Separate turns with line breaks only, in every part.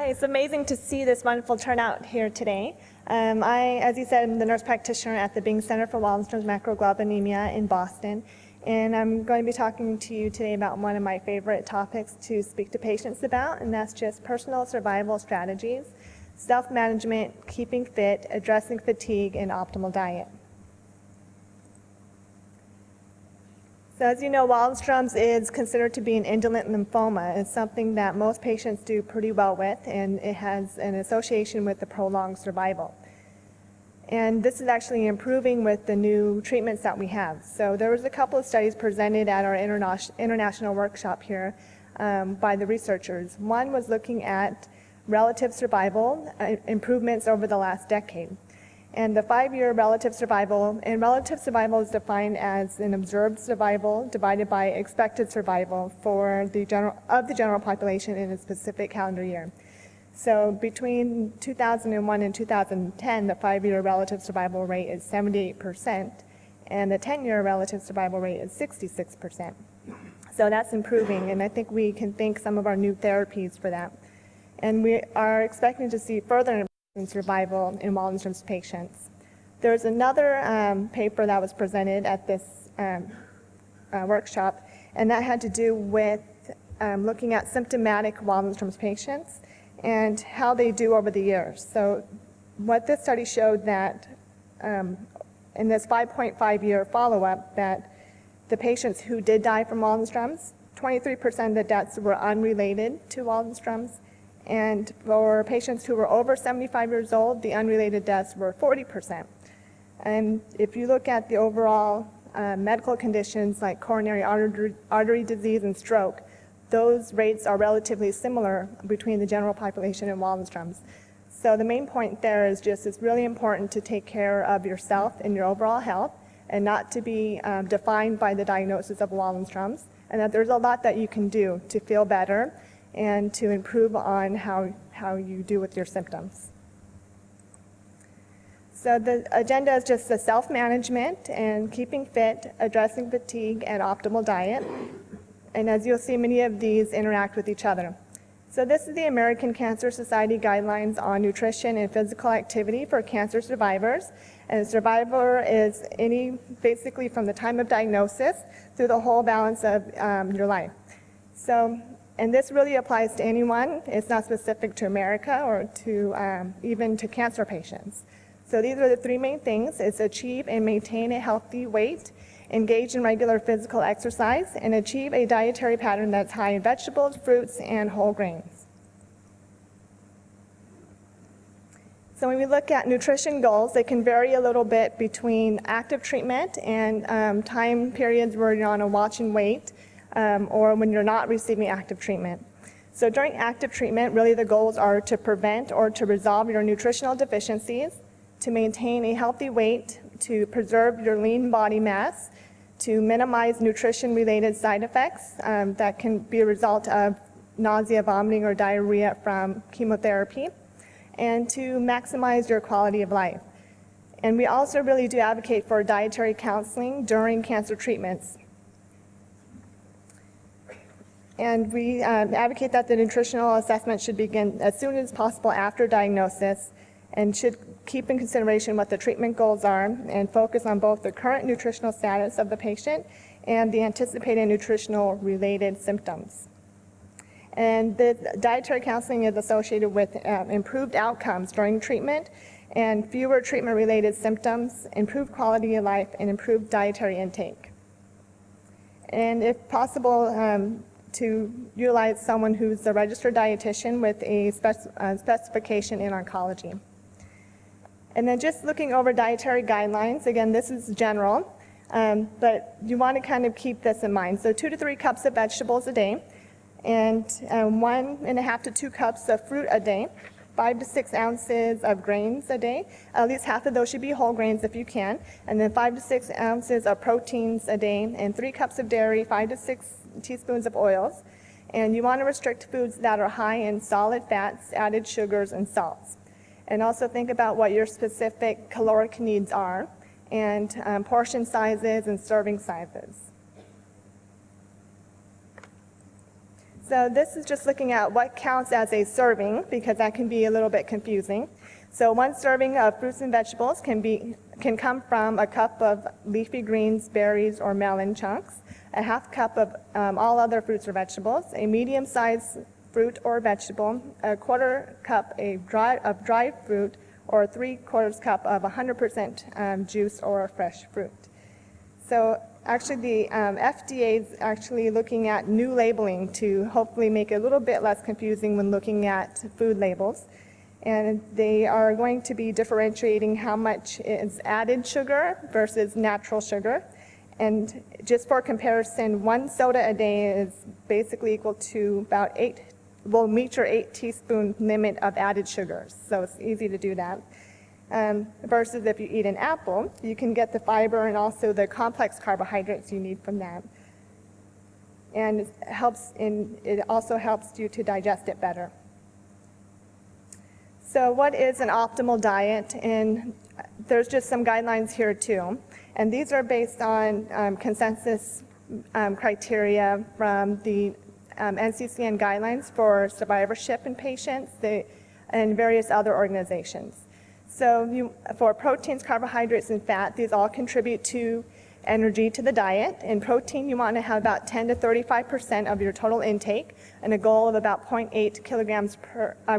it's amazing to see this wonderful turnout here today. As you said, am the nurse practitioner at the Bing Center for Waldenstrom's Macroglobulinemia in Boston. And I'm going to be talking to you today about one of my favorite topics to speak to patients about, and that's just personal survival strategies, self-management, keeping fit, addressing fatigue, and optimal diet. So as you know, Waldenstrom's is considered to be an indolent lymphoma. It's something that most patients do pretty well with, and it has an association with the prolonged survival. And this is actually improving with the new treatments that we have. So there was a couple of studies presented at our international workshop here by the researchers. One was looking at relative survival improvements over the last decade. And the 5-year relative survival, and relative survival is defined as an observed survival divided by expected survival for the general population in a specific calendar year. So between 2001 and 2010, the 5-year relative survival rate is 78%, and the 10-year relative survival rate is 66%. So that's improving, and I think we can thank some of our new therapies for that. And we are expecting to see further in survival in Waldenstrom's patients. There's another paper that was presented at this workshop, and that had to do with looking at symptomatic Waldenstrom's patients and how they do over the years. So what this study showed that in this 5.5-year follow-up, that the patients who did die from Waldenstrom's, 23% of the deaths were unrelated to Waldenstrom's. And for patients who were over 75 years old, the unrelated deaths were 40%. And if you look at the overall medical conditions like coronary artery disease and stroke, those rates are relatively similar between the general population and Waldenstrom's. So the main point there is just it's really important to take care of yourself and your overall health and not to be defined by the diagnosis of Waldenstrom's, and that there's a lot that you can do to feel better and to improve on how you do with your symptoms. So the agenda is just the self-management and keeping fit, addressing fatigue, and optimal diet. And as you'll see, many of these interact with each other. So this is the American Cancer Society guidelines on nutrition and physical activity for cancer survivors. And a survivor is basically from the time of diagnosis through the whole balance of your life. So, and this really applies to anyone. It's not specific to America or to even to cancer patients. So these are the three main things. It's achieve and maintain a healthy weight, engage in regular physical exercise, and achieve a dietary pattern that's high in vegetables, fruits, and whole grains. So when we look at nutrition goals, they can vary a little bit between active treatment and time periods where you're on a watch and wait, or when you're not receiving active treatment. So during active treatment, really the goals are to prevent or to resolve your nutritional deficiencies, to maintain a healthy weight, to preserve your lean body mass, to minimize nutrition-related side effects that can be a result of nausea, vomiting, or diarrhea from chemotherapy, and to maximize your quality of life. And we also really do advocate for dietary counseling during cancer treatments. And we advocate that the nutritional assessment should begin as soon as possible after diagnosis and should keep in consideration what the treatment goals are and focus on both the current nutritional status of the patient and the anticipated nutritional related symptoms. And the dietary counseling is associated with improved outcomes during treatment and fewer treatment-related symptoms, improved quality of life, and improved dietary intake. And if possible, to utilize someone who's a registered dietitian with a specification in oncology. And then just looking over dietary guidelines, again, this is general, but you want to kind of keep this in mind. So 2 to 3 cups of vegetables a day, and 1.5 to 2 cups of fruit a day, 5 to 6 ounces of grains a day. At least half of those should be whole grains if you can, and then 5 to 6 ounces of proteins a day, and 3 cups of dairy, 5 to 6 teaspoons of oils. And you want to restrict foods that are high in solid fats, added sugars, and salts. And also think about what your specific caloric needs are and portion sizes and serving sizes. So this is just looking at what counts as a serving, because that can be a little bit confusing. So one serving of fruits and vegetables can come from a cup of leafy greens, berries, or melon chunks, a half cup of all other fruits or vegetables, a medium-sized fruit or vegetable, a quarter cup of dried fruit, or 3/4 cup of 100% juice or fresh fruit. So actually the FDA is actually looking at new labeling to hopefully make it a little bit less confusing when looking at food labels. And they are going to be differentiating how much is added sugar versus natural sugar. And just for comparison, 1 soda a day is basically equal to about will meet your 8 teaspoon limit of added sugars. So it's easy to do that. Versus if you eat an apple, you can get the fiber and also the complex carbohydrates you need from that. And it also helps you to digest it better. So what is an optimal diet? And there's just some guidelines here too. And these are based on consensus criteria from the NCCN guidelines for survivorship in patients and various other organizations. So for proteins, carbohydrates, and fat, these all contribute to energy to the diet. In protein, you want to have about 10 to 35% of your total intake, and a goal of about 0.8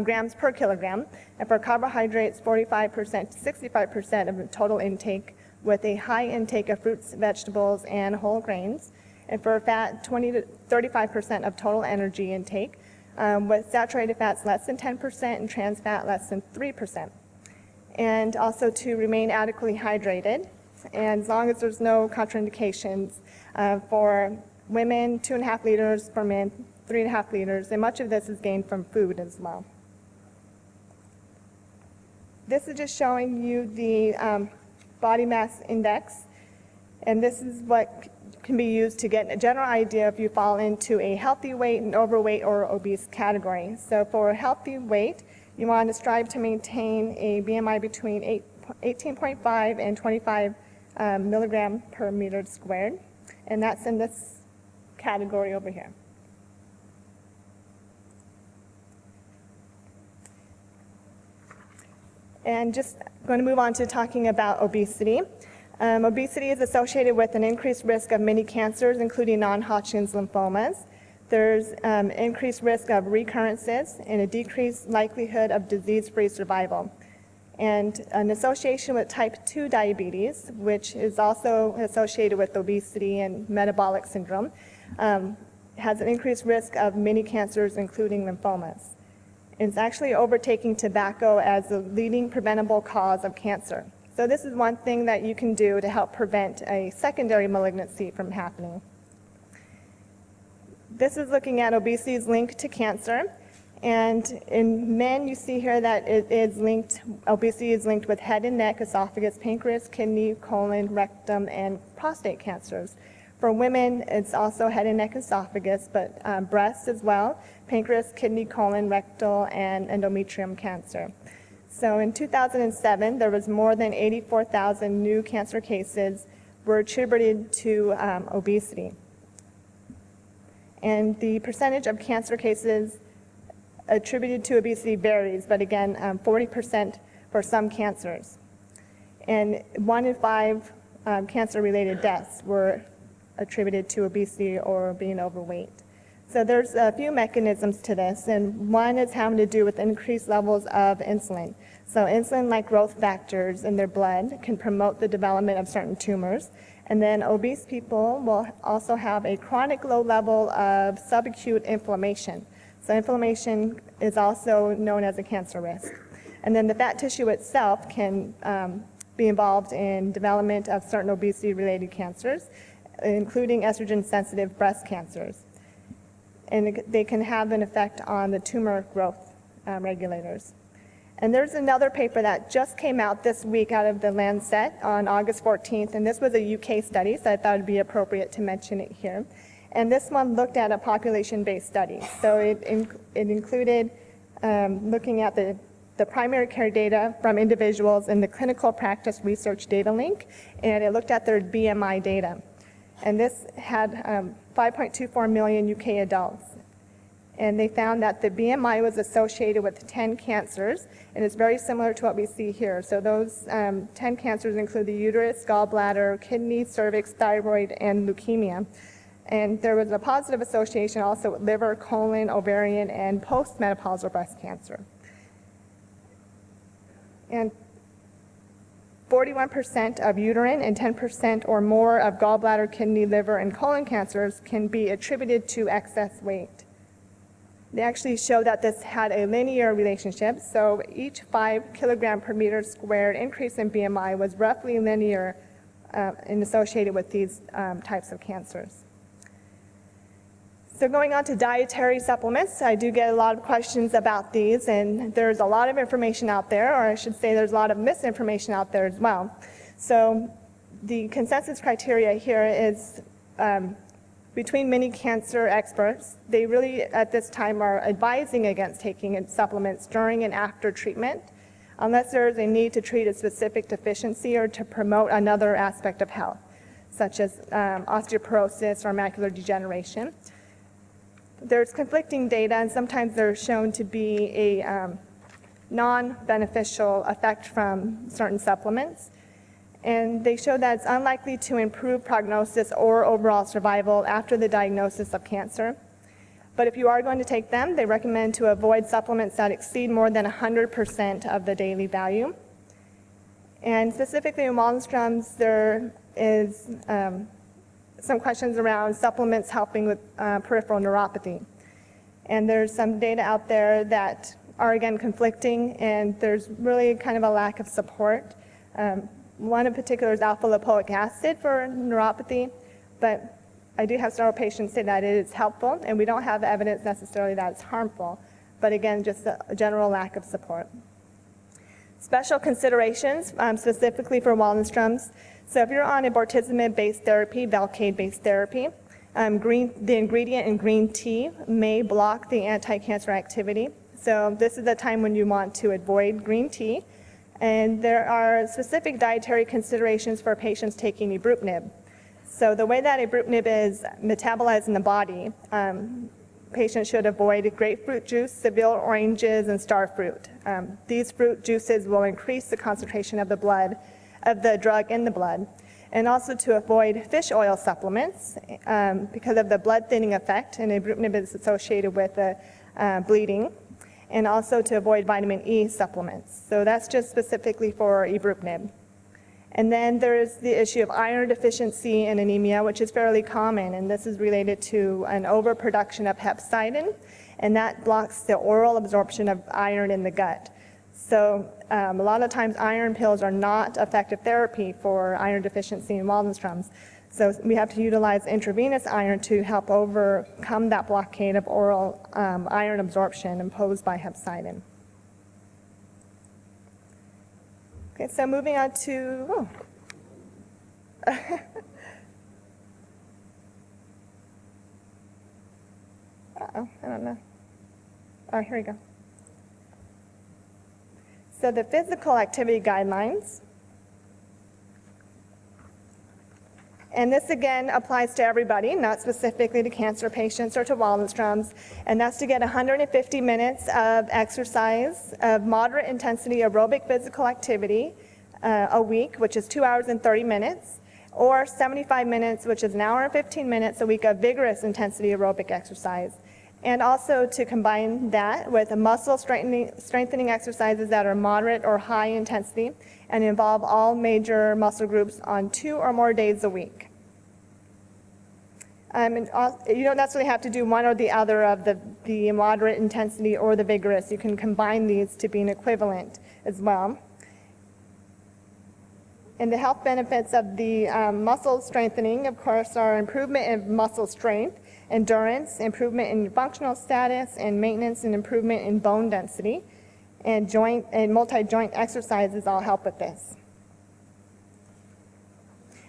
grams per kilogram. And for carbohydrates, 45% to 65% of the total intake, with a high intake of fruits, vegetables, and whole grains. And for fat, 20 to 35% of total energy intake, with saturated fats less than 10% and trans fat less than 3%. And also to remain adequately hydrated, and as long as there's no contraindications. For women, 2.5 liters, for men, 3.5 liters, and much of this is gained from food as well. This is just showing you the body mass index, and this is what can be used to get a general idea if you fall into a healthy weight, an overweight, or obese category. So for a healthy weight, you want to strive to maintain a BMI between 18.5 and 25 milligram per meter squared, and that's in this category over here. And just going to move on to talking about obesity. Obesity is associated with an increased risk of many cancers, including non-Hodgkin's lymphomas. There's increased risk of recurrences and a decreased likelihood of disease-free survival. And an association with type 2 diabetes, which is also associated with obesity and metabolic syndrome, has an increased risk of many cancers, including lymphomas. It's actually overtaking tobacco as the leading preventable cause of cancer. So this is one thing that you can do to help prevent a secondary malignancy from happening. This is looking at obesity's link to cancer. And in men, you see here that obesity is linked with head and neck, esophagus, pancreas, kidney, colon, rectum, and prostate cancers. For women, it's also head and neck, esophagus, but breast as well, pancreas, kidney, colon, rectal, and endometrium cancer. So in 2007, there was more than 84,000 new cancer cases were attributed to obesity. And the percentage of cancer cases attributed to obesity varies, but again, 40% for some cancers. And 1 in 5 cancer-related deaths were attributed to obesity or being overweight. So there's a few mechanisms to this, and one is having to do with increased levels of insulin. So insulin-like growth factors in their blood can promote the development of certain tumors. And then obese people will also have a chronic low level of subacute inflammation. So inflammation is also known as a cancer risk. And then the fat tissue itself can be involved in development of certain obesity-related cancers, including estrogen-sensitive breast cancers. And they can have an effect on the tumor growth regulators. And there's another paper that just came out this week out of the Lancet on August 14th, and this was a UK study, so I thought it would be appropriate to mention it here. And this one looked at a population-based study. So it included looking at the primary care data from individuals in the clinical practice research data link, and it looked at their BMI data. And this had 5.24 million UK adults. And they found that the BMI was associated with 10 cancers, and it's very similar to what we see here. So those 10 cancers include the uterus, gallbladder, kidney, cervix, thyroid, and leukemia. And there was a positive association also with liver, colon, ovarian, and postmenopausal breast cancer. And 41% of uterine and 10% or more of gallbladder, kidney, liver, and colon cancers can be attributed to excess weight. They actually show that this had a linear relationship, so each 5 kilogram per meter squared increase in BMI was roughly linear and associated with these types of cancers. So going on to dietary supplements, I do get a lot of questions about these, and there's a lot of information out there, or I should say there's a lot of misinformation out there as well. So the consensus criteria here is between many cancer experts. They really, at this time, are advising against taking supplements during and after treatment, unless there is a need to treat a specific deficiency or to promote another aspect of health, such as osteoporosis or macular degeneration. There's conflicting data, and sometimes they're shown to be a non-beneficial effect from certain supplements. And they show that it's unlikely to improve prognosis or overall survival after the diagnosis of cancer. But if you are going to take them, they recommend to avoid supplements that exceed more than 100% of the daily value. And specifically in Waldenstrom's, there is some questions around supplements helping with peripheral neuropathy. And there's some data out there that are, again, conflicting, and there's really kind of a lack of support. One in particular is alpha-lipoic acid for neuropathy, but I do have several patients say that it is helpful, and we don't have evidence necessarily that it's harmful, but again, just a general lack of support. Special considerations, specifically for Waldenstrom's. So if you're on a bortezomib-based therapy, Velcade-based therapy, the ingredient in green tea may block the anti-cancer activity. So this is the time when you want to avoid green tea. And there are specific dietary considerations for patients taking ibrutinib. So the way that ibrutinib is metabolized in the body, patients should avoid grapefruit juice, Seville oranges, and star fruit. These fruit juices will increase the concentration of the drug in the blood. And also to avoid fish oil supplements because of the blood thinning effect, and ibrutinib is associated with bleeding. And also to avoid vitamin E supplements. So that's just specifically for ibrutinib. And then there's the issue of iron deficiency and anemia, which is fairly common, and this is related to an overproduction of hepcidin, and that blocks the oral absorption of iron in the gut. So a lot of times iron pills are not effective therapy for iron deficiency in Waldenstrom's. So we have to utilize intravenous iron to help overcome that blockade of oral iron absorption imposed by hepcidin. Okay, so moving on to, I don't know. Oh, here we go. So the physical activity guidelines. And this, again, applies to everybody, not specifically to cancer patients or to Waldenstrom's. And that's to get 150 minutes of exercise of moderate intensity aerobic physical activity a week, which is 2 hours and 30 minutes, or 75 minutes, which is an hour and 15 minutes a week of vigorous intensity aerobic exercise. And also to combine that with muscle strengthening exercises that are moderate or high intensity and involve all major muscle groups on 2 or more days a week. And you don't necessarily have to do one or the other of the moderate intensity or the vigorous. You can combine these to be an equivalent as well. And the health benefits of the muscle strengthening, of course, are improvement in muscle strength, endurance, improvement in functional status, and maintenance and improvement in bone density. And joint and multi-joint exercises all help with this.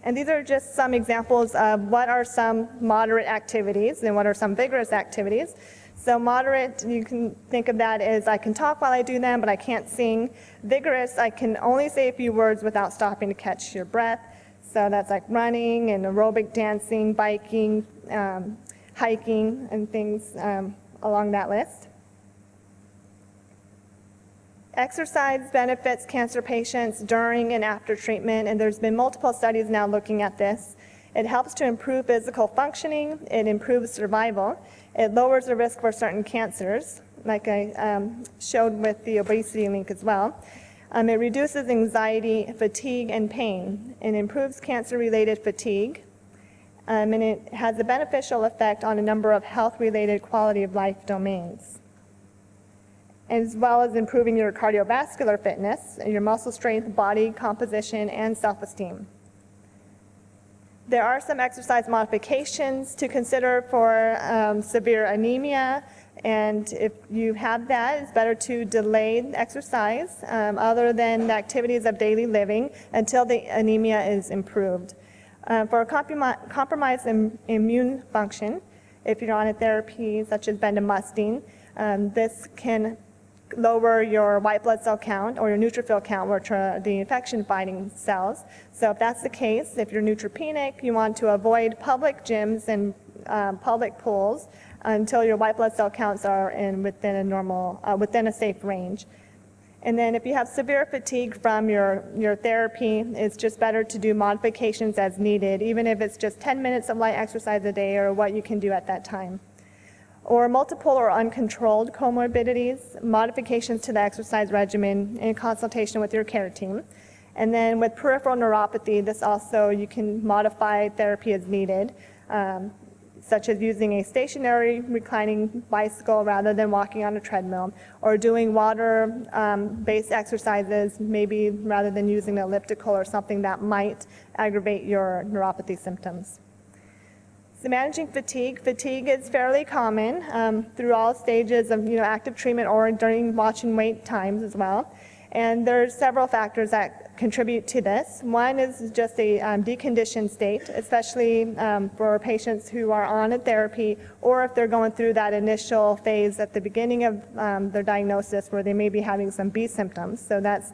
And these are just some examples of what are some moderate activities and what are some vigorous activities. So moderate, you can think of that as I can talk while I do them, but I can't sing. Vigorous, I can only say a few words without stopping to catch your breath. So that's like running and aerobic dancing, biking, hiking, and things along that list. Exercise benefits cancer patients during and after treatment, and there's been multiple studies now looking at this. It helps to improve physical functioning, it improves survival, it lowers the risk for certain cancers, like I showed with the obesity link as well. It reduces anxiety, fatigue, and pain, and improves cancer-related fatigue, and it has a beneficial effect on a number of health-related quality of life domains, as well as improving your cardiovascular fitness, your muscle strength, body composition, and self-esteem. There are some exercise modifications to consider for severe anemia, and if you have that, it's better to delay exercise other than the activities of daily living until the anemia is improved. For a compromised immune function, if you're on a therapy such as bendamustine, this can lower your white blood cell count or your neutrophil count, which are the infection-fighting cells. So if that's the case, if you're neutropenic, you want to avoid public gyms and public pools until your white blood cell counts are within a normal, within a safe range. And then if you have severe fatigue from your therapy, it's just better to do modifications as needed, even if it's just 10 minutes of light exercise a day or what you can do at that time. Or multiple or uncontrolled comorbidities, modifications to the exercise regimen in consultation with your care team. And then with peripheral neuropathy, this also, you can modify therapy as needed, such as using a stationary reclining bicycle rather than walking on a treadmill, or doing water-based exercises, maybe rather than using an elliptical or something that might aggravate your neuropathy symptoms. So managing fatigue is fairly common through all stages of active treatment or during watch and wait times as well. And there's several factors that contribute to this. One is just a deconditioned state, especially for patients who are on a therapy or if they're going through that initial phase at the beginning of their diagnosis where they may be having some B symptoms. So that's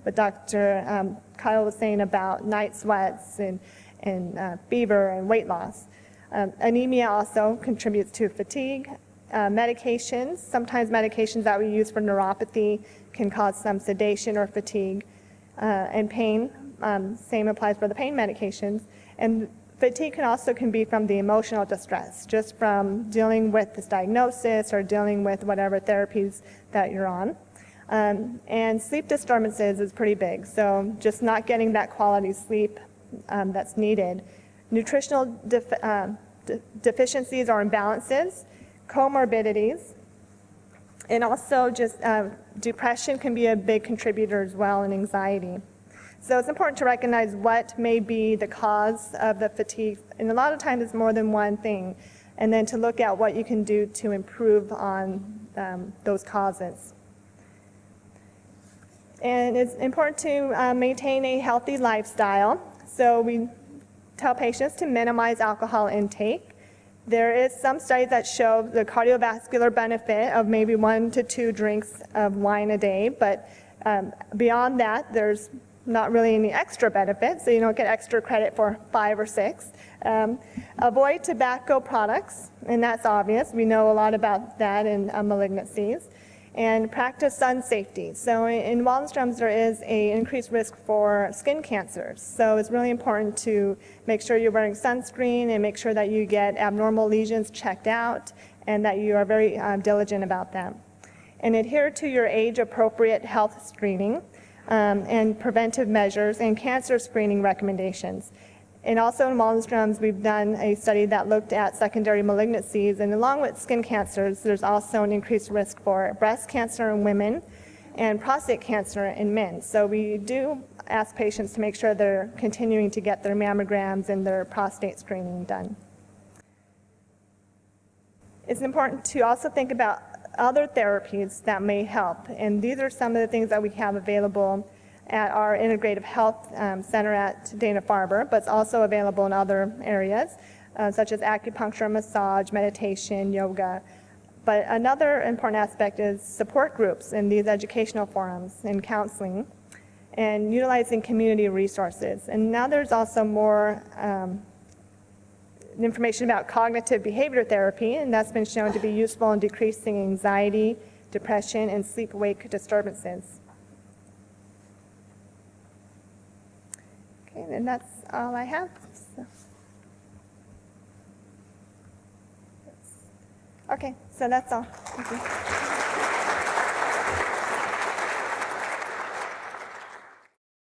what Dr. Kyle was saying about night sweats and fever and weight loss. Anemia also contributes to fatigue. Medications, sometimes medications that we use for neuropathy can cause some sedation or fatigue. And pain, same applies for the pain medications. And fatigue can be from the emotional distress, just from dealing with this diagnosis or dealing with whatever therapies that you're on. And sleep disturbances is pretty big, so just not getting that quality sleep that's needed. Nutritional deficiencies or imbalances, comorbidities, and also just depression can be a big contributor as well, and anxiety. So it's important to recognize what may be the cause of the fatigue, and a lot of times it's more than one thing, and then to look at what you can do to improve on those causes. And it's important to maintain a healthy lifestyle. So we tell patients to minimize alcohol intake. There is some studies that show the cardiovascular benefit of maybe 1 to 2 drinks of wine a day, but beyond that, there's not really any extra benefit, so you don't get extra credit for 5 or 6. Avoid tobacco products, and that's obvious. We know a lot about that in malignancies. And practice sun safety. So in Waldenstrom's, there is an increased risk for skin cancers. So it's really important to make sure you're wearing sunscreen and make sure that you get abnormal lesions checked out and that you are very diligent about that. And adhere to your age-appropriate health screening and preventive measures and cancer screening recommendations. And also in Waldenstrom's, we've done a study that looked at secondary malignancies, and along with skin cancers, there's also an increased risk for breast cancer in women and prostate cancer in men. So we do ask patients to make sure they're continuing to get their mammograms and their prostate screening done. It's important to also think about other therapies that may help, and these are some of the things that we have available at our Integrative Health Center at Dana-Farber, but it's also available in other areas, such as acupuncture, massage, meditation, yoga. But another important aspect is support groups in these educational forums and counseling, and utilizing community resources. And now there's also more information about cognitive behavior therapy, and that's been shown to be useful in decreasing anxiety, depression, and sleep-wake disturbances. Okay, and that's all I have. Okay, so that's all. Thank you.